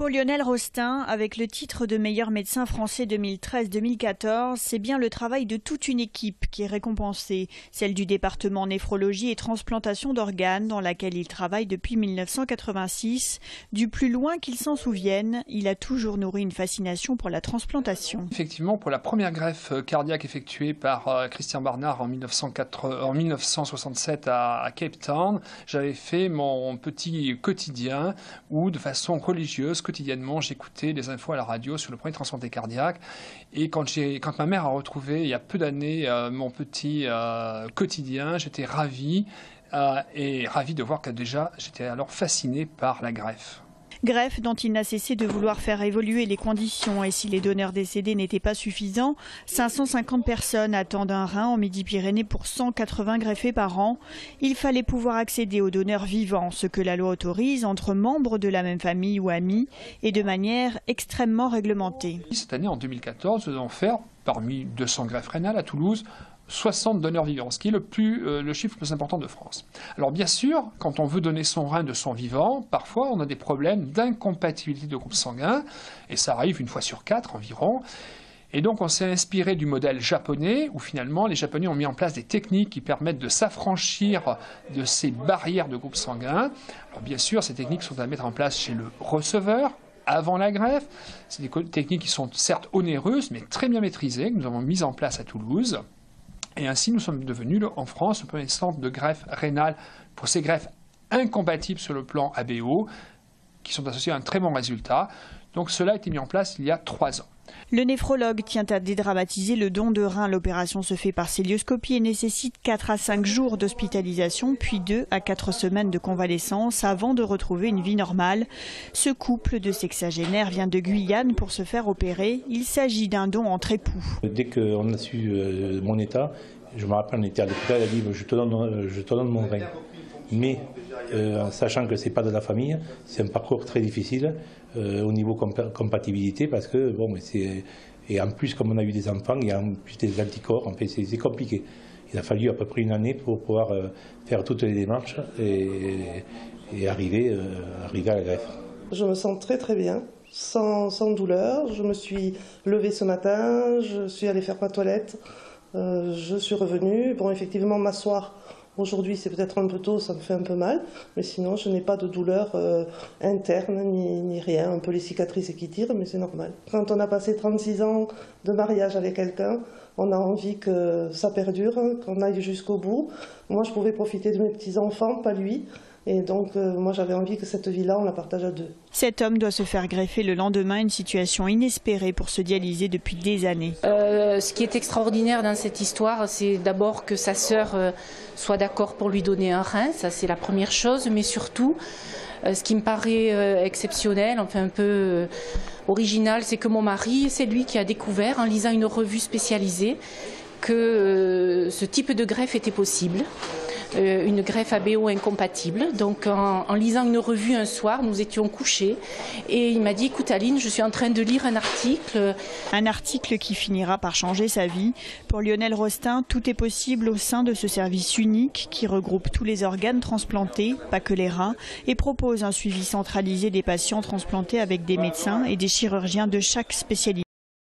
Pour Lionel Rostin, avec le titre de meilleur médecin français 2013-2014, c'est bien le travail de toute une équipe qui est récompensé, celle du département néphrologie et transplantation d'organes dans laquelle il travaille depuis 1986. Du plus loin qu'il s'en souvienne, il a toujours nourri une fascination pour la transplantation. Effectivement, pour la première greffe cardiaque effectuée par Christian Barnard en 1967 à Cape Town, j'avais fait mon petit quotidien où, de façon religieuse, quotidiennement, j'écoutais les infos à la radio sur le premier transplanté cardiaque. Et quand ma mère a retrouvé, il y a peu d'années, mon petit quotidien, j'étais ravi de voir que déjà, j'étais alors fasciné par la greffe. Greffe dont il n'a cessé de vouloir faire évoluer les conditions. Et si les donneurs décédés n'étaient pas suffisants, 550 personnes attendent un rein en Midi-Pyrénées pour 180 greffés par an. Il fallait pouvoir accéder aux donneurs vivants, ce que la loi autorise entre membres de la même famille ou amis, et de manière extrêmement réglementée. Cette année, en 2014, nous allons faire, parmi 200 greffes rénales à Toulouse, 60 donneurs vivants, ce qui est le chiffre le plus important de France. Alors bien sûr, quand on veut donner son rein de son vivant, parfois on a des problèmes d'incompatibilité de groupe sanguin, et ça arrive une fois sur 4 environ. Et donc on s'est inspiré du modèle japonais, où finalement les Japonais ont mis en place des techniques qui permettent de s'affranchir de ces barrières de groupe sanguin. Alors bien sûr, ces techniques sont à mettre en place chez le receveur, avant la greffe. C'est des techniques qui sont certes onéreuses, mais très bien maîtrisées, que nous avons mises en place à Toulouse. Et ainsi, nous sommes devenus, en France, le premier centre de greffe rénale pour ces greffes incompatibles sur le plan ABO, qui sont associées à un très bon résultat. Donc cela a été mis en place il y a 3 ans. Le néphrologue tient à dédramatiser le don de rein. L'opération se fait par cœlioscopie et nécessite 4 à 5 jours d'hospitalisation, puis 2 à 4 semaines de convalescence avant de retrouver une vie normale. Ce couple de sexagénaires vient de Guyane pour se faire opérer. Il s'agit d'un don entre époux. Dès qu'on a su mon état, je me rappelle, on était à l'hôpital, elle a dit je te donne mon rein. Mais en sachant que ce n'est pas de la famille, c'est un parcours très difficile au niveau compatibilité parce que, bon, et en plus, comme on a eu des enfants, il y a en plus des anticorps, en fait, c'est compliqué. Il a fallu à peu près une année pour pouvoir faire toutes les démarches et arriver à la greffe. Je me sens très très bien, sans douleur. Je me suis levée ce matin, je suis allée faire ma toilette, je suis revenue. Bon, effectivement, m'asseoir aujourd'hui, c'est peut-être un peu tôt, ça me fait un peu mal, mais sinon, je n'ai pas de douleur interne ni rien. Un peu les cicatrices qui tirent, mais c'est normal. Quand on a passé 36 ans de mariage avec quelqu'un, on a envie que ça perdure, qu'on aille jusqu'au bout. Moi, je pouvais profiter de mes petits-enfants, pas lui. Et donc, moi, j'avais envie que cette vie-là, on la partage à 2. Cet homme doit se faire greffer le lendemain, une situation inespérée pour se dialyser depuis des années. Ce qui est extraordinaire dans cette histoire, c'est d'abord que sa sœur soit d'accord pour lui donner un rein, ça c'est la première chose, mais surtout, ce qui me paraît exceptionnel, enfin un peu original, c'est que mon mari, c'est lui qui a découvert, en lisant une revue spécialisée, que ce type de greffe était possible. Une greffe ABO incompatible. Donc en lisant une revue un soir, nous étions couchés et il m'a dit « Écoute Aline, je suis en train de lire un article. » Un article qui finira par changer sa vie. Pour Lionel Rostin, tout est possible au sein de ce service unique qui regroupe tous les organes transplantés, pas que les reins, et propose un suivi centralisé des patients transplantés avec des médecins et des chirurgiens de chaque spécialité.